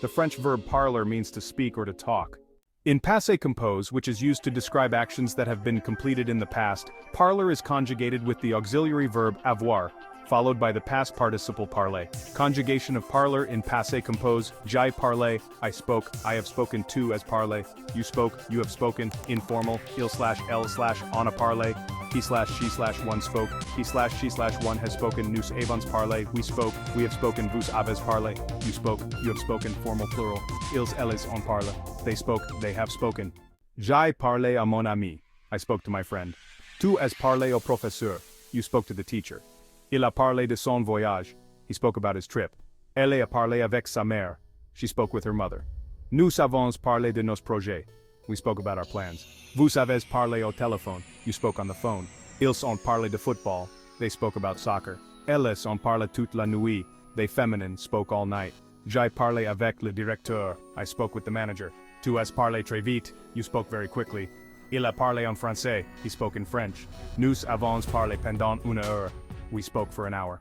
The French verb parler means to speak or to talk. In passé composé, which is used to describe actions that have been completed in the past, parler is conjugated with the auxiliary verb avoir, followed by the past participle parler. Conjugation of parler in passé composé: j'ai parlé, I spoke, I have spoken to as parler, you spoke, you have spoken, informal, il/elle/on a parlé, he/she/one spoke, he/she/one has spoken, nous avons parlé, we spoke, we have spoken, vous avez parlé, you spoke, you have spoken, formal plural, ils/elles ont parlé, they spoke, they have spoken. J'ai parlé à mon ami, I spoke to my friend. Tu as parlé au professeur, you spoke to the teacher. Il a parlé de son voyage, he spoke about his trip. Elle a parlé avec sa mère, she spoke with her mother. Nous avons parlé de nos projets, we spoke about our plans. Vous avez parlé au téléphone, you spoke on the phone. Ils ont parlé de football, they spoke about soccer. Elles ont parlé toute la nuit, they feminine spoke all night. J'ai parlé avec le directeur, I spoke with the manager. Tu as parlé très vite, you spoke very quickly. Il a parlé en français, he spoke in French. Nous avons parlé pendant une heure, we spoke for an hour.